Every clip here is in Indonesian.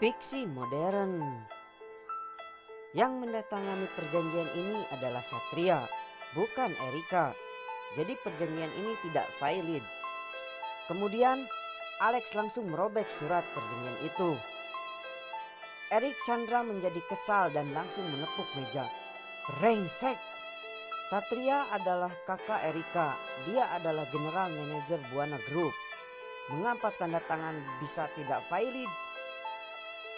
Fiksi modern. Yang mendatangani perjanjian ini adalah Satria, bukan Erika. Jadi perjanjian ini tidak valid. Kemudian Alex langsung merobek surat perjanjian itu. Erik Chandra menjadi kesal dan langsung menepuk meja. Brengsek! Satria adalah kakak Erika. Dia adalah general manager Buana Group. Mengapa tanda tangan bisa tidak valid?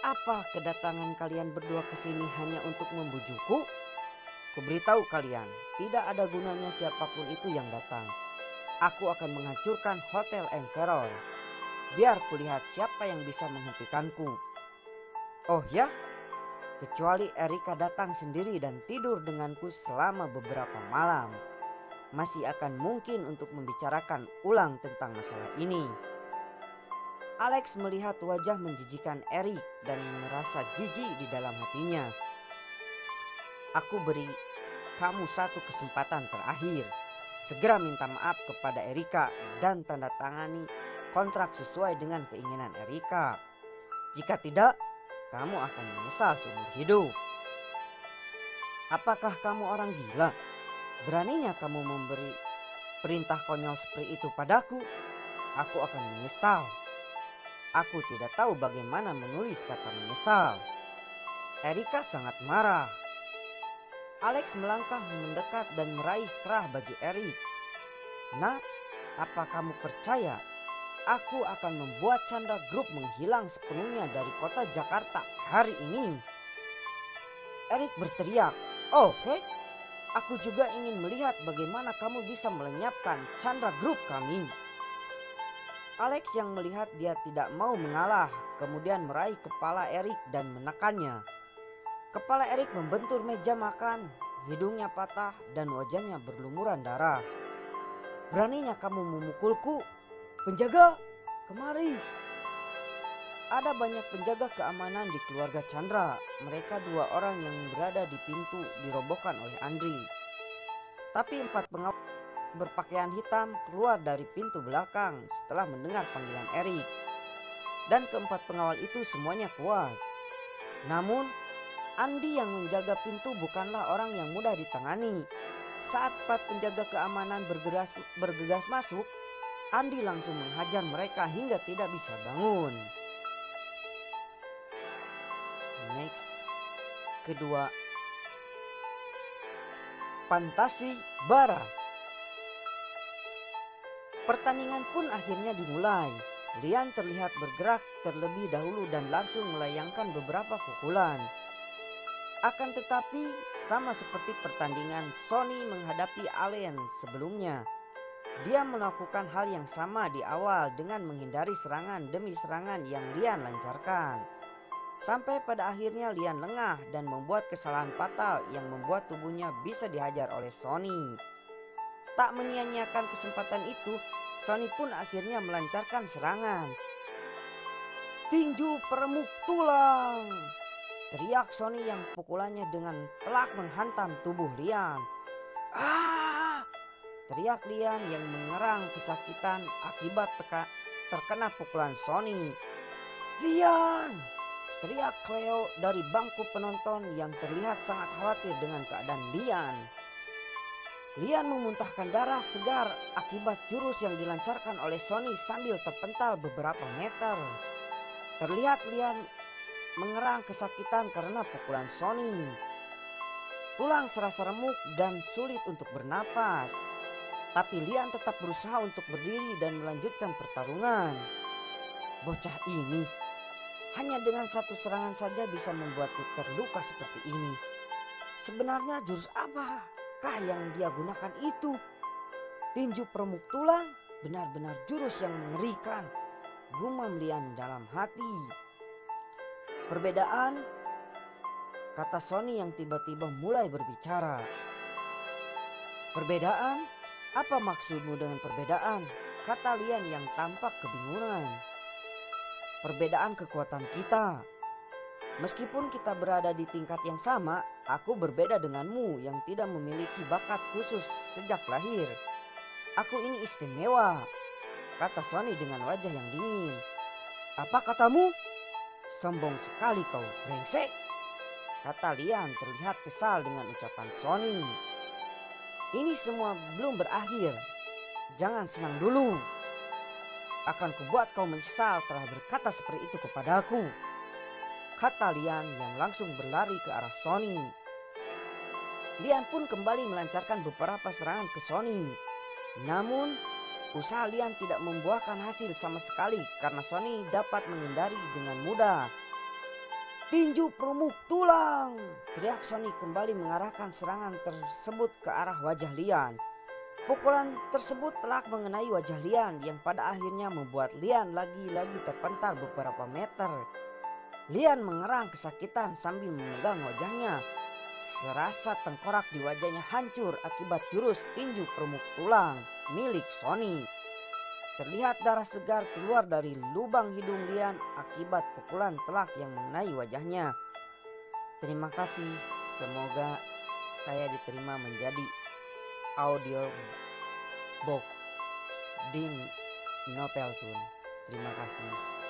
Apa kedatangan kalian berdua ke sini hanya untuk membujukku? Kuberitahu kalian, tidak ada gunanya siapapun itu yang datang. Aku akan menghancurkan Hotel Emperor. Biar kulihat siapa yang bisa menghentikanku. Oh ya, kecuali Erika datang sendiri dan tidur denganku selama beberapa malam. Masih akan mungkin untuk membicarakan ulang tentang masalah ini. Alex melihat wajah menjijikan Erik dan merasa jijik di dalam hatinya. Aku beri kamu satu kesempatan terakhir. Segera minta maaf kepada Erika dan tanda tangani kontrak sesuai dengan keinginan Erika. Jika tidak, kamu akan menyesal seumur hidup. Apakah kamu orang gila? Beraninya kamu memberi perintah konyol seperti itu padaku? Aku akan menyesal. Aku tidak tahu bagaimana menulis kata menyesal. Erika sangat marah. Alex melangkah mendekat dan meraih kerah baju Erik. Nah, apa kamu percaya aku akan membuat Chandra Group menghilang sepenuhnya dari kota Jakarta hari ini? Erik berteriak, "Oke, aku juga ingin melihat bagaimana kamu bisa melenyapkan Chandra Group kami." Alex yang melihat dia tidak mau mengalah, kemudian meraih kepala Erik dan menekannya. Kepala Erik membentur meja makan, hidungnya patah dan wajahnya berlumuran darah. Beraninya kamu memukulku? Penjaga, kemari. Ada banyak penjaga keamanan di keluarga Chandra. Mereka dua orang yang berada di pintu dirobohkan oleh Andri. Tapi 4 pengawal berpakaian hitam keluar dari pintu belakang setelah mendengar panggilan Erik. Dan keempat pengawal itu semuanya kuat. Namun Andi yang menjaga pintu bukanlah orang yang mudah ditangani. Saat 4 penjaga keamanan bergegas masuk, Andi langsung menghajar mereka hingga tidak bisa bangun. Next, kedua, Fantasi Bara. Pertandingan pun akhirnya dimulai. Lian terlihat bergerak terlebih dahulu dan langsung melayangkan beberapa pukulan. Akan tetapi, sama seperti pertandingan Sony menghadapi Allen sebelumnya, dia melakukan hal yang sama di awal dengan menghindari serangan demi serangan yang Lian lancarkan. Sampai pada akhirnya Lian lengah dan membuat kesalahan fatal yang membuat tubuhnya bisa dihajar oleh Sony. Tak menyia-nyiakan kesempatan itu, Sony pun akhirnya melancarkan serangan. Tinju peremuk tulang! Teriak Sony yang pukulannya dengan telak menghantam tubuh Lian. Ah! Teriak Lian yang mengerang kesakitan akibat terkena pukulan Sony. Lian! Teriak Cleo dari bangku penonton yang terlihat sangat khawatir dengan keadaan Lian. Lian memuntahkan darah segar akibat jurus yang dilancarkan oleh Sony sambil terpental beberapa meter. Terlihat Lian mengerang kesakitan karena pukulan Sony. Tulang serasa remuk dan sulit untuk bernapas. Tapi Lian tetap berusaha untuk berdiri dan melanjutkan pertarungan. Bocah ini hanya dengan satu serangan saja bisa membuatku terluka seperti ini. Sebenarnya jurus apa yang dia gunakan itu? Tinju peremuk tulang benar-benar jurus yang mengerikan, gumam Lian dalam hati. Perbedaan, kata Sony yang tiba-tiba mulai berbicara. Perbedaan? Apa maksudmu dengan perbedaan? Kata Lian yang tampak kebingungan. Perbedaan kekuatan kita. Meskipun kita berada di tingkat yang sama, aku berbeda denganmu yang tidak memiliki bakat khusus sejak lahir. Aku ini istimewa, kata Sony dengan wajah yang dingin. Apa katamu? Sombong sekali kau, brengsek, kata Lian terlihat kesal dengan ucapan Sony. Ini semua belum berakhir. Jangan senang dulu. Akan kubuat kau menyesal telah berkata seperti itu kepadaku, kata Lian yang langsung berlari ke arah Sony. Lian pun kembali melancarkan beberapa serangan ke Sony. Namun usaha Lian tidak membuahkan hasil sama sekali karena Sony dapat menghindari dengan mudah. Tinju perumuk tulang, teriak Sony kembali mengarahkan serangan tersebut ke arah wajah Lian. Pukulan tersebut telah mengenai wajah Lian yang pada akhirnya membuat Lian lagi-lagi terpental beberapa meter. Lian mengerang kesakitan sambil memegang wajahnya. Serasa tengkorak di wajahnya hancur akibat jurus tinju perumuk tulang milik Sony. Terlihat darah segar keluar dari lubang hidung Lian akibat pukulan telak yang mengenai wajahnya. Terima kasih, semoga saya diterima menjadi audio book di Nopeltun. Terima kasih.